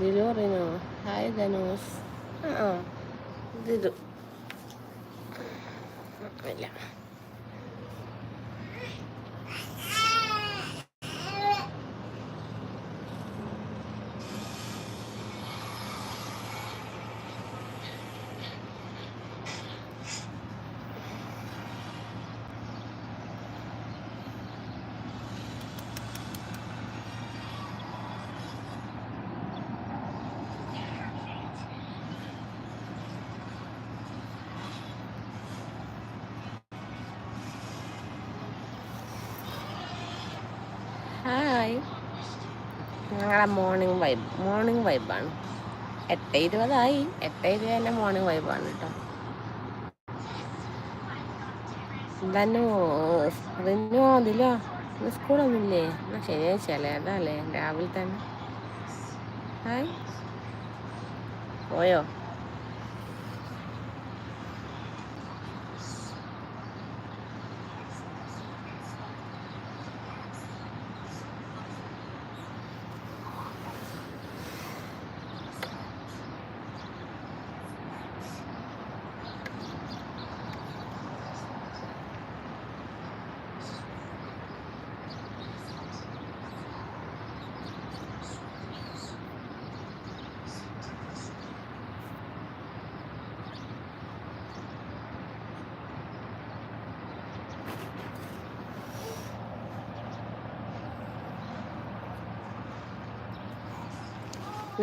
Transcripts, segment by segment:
ദിലു അറിയണോ? ഹായ് ധനൂസ്. ആ ദിലു ഇല്ല. ഹായ്. ഞങ്ങളുടെ മോർണിംഗ് വൈബാണ്. 8:20 8:20 തന്നെ മോർണിംഗ് വൈബാണ് കേട്ടോ. ധനു റിനു അതിലോ ഇന്ന് സ്കൂളൊന്നുമില്ലേ? എന്നാൽ ശനിയാഴ്ച അല്ലേ? അതല്ലേ രാവിലെ തന്നെ. ഹായ്, പോയോ?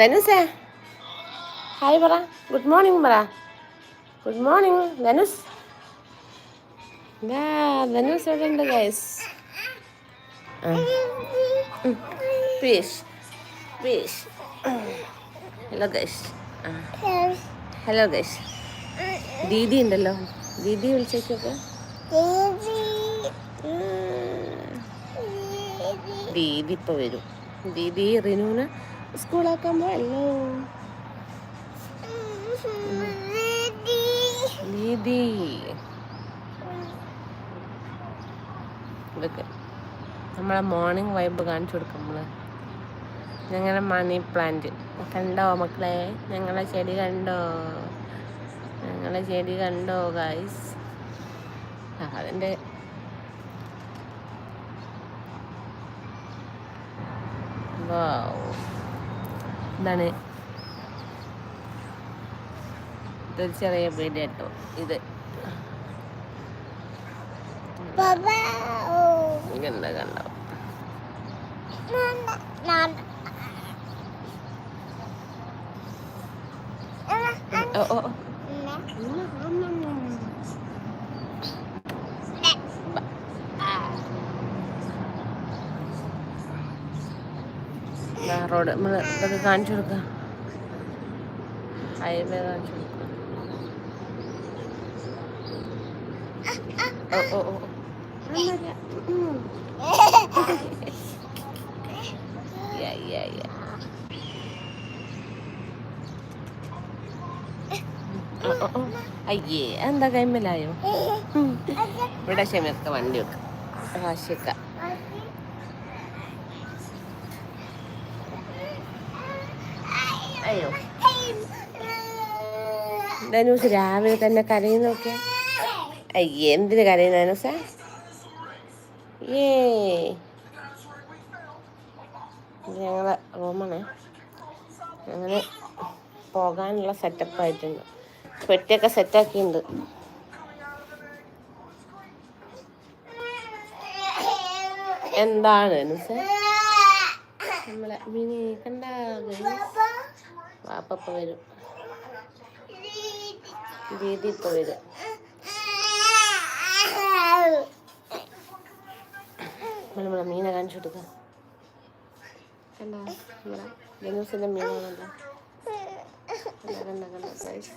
ധനുസേ ഹായ് പറ. ഗുഡ് മോർണിംഗ് പറ. Good morning Dhanus. ധനുസ് ഇവിടെ ഉണ്ട് ഗൈസ്. പീഷ് പീഷ്. Hello guys. Hello guys. ദീദി ഉണ്ടല്ലോ, ദീദി വിളിച്ചേക്കൊക്കെ. ദീദി ഇപ്പോൾ വരും. ദീദി റിനുവിനെ സ്കൂളാക്കാൻ പോയല്ലോ. ദീദി ഇതൊക്കെ നമ്മളെ മോർണിംഗ് വൈബ് കാണിച്ചു കൊടുക്കും. നമ്മള് ഞങ്ങളുടെ മണി പ്ലാന്റ് കണ്ടോ മക്കളെ? ഞങ്ങളെ ചെടി കണ്ടോ? ഞങ്ങളെ ചെടി കണ്ടോ ഗൈസ്? അതിൻ്റെ എന്താണ് ഇതൊരു ചെറിയ പേടി കേട്ടോ. ഇത് കണ്ടോ കണ്ടോ? റോഡ് നമ്മൾ ഇതൊക്കെ കാണിച്ചു കൊടുക്കുക. ഹൈവേ കാണിച്ചു കൊടുക്കുക. അയ്യേ എന്താ കൈമലായോ? ഇവിടെ ക്ഷമയൊക്കെ വണ്ടി വെക്കാം. ആശിക്ക അയ്യോ ധനൂസ് രാവിലെ തന്നെ കരയുന്നൊക്കെ. അയ്യേ എന്തിന് കരയുന്ന ധനൂസ? ഞങ്ങളെ റൂമാണ്. അങ്ങനെ പോകാനുള്ള സെറ്റപ്പ് ആയിട്ടുണ്ട്. പെട്ടിയൊക്കെ സെറ്റാക്കിയിട്ടുണ്ട്. എന്താണ് ധനൂസ? നമ്മളെ മിനി കണ്ട വാപ്പ വരും. ദീദി ഇപ്പോൾ വരും. നമ്മളെ മീനെ കാണിച്ചു കൊടുക്കുക. കണ്ട നമ്മളെ ധനൂസിൻ്റെ മീനാണല്ലോ. കണ്ട കണ്ട സൈസ്.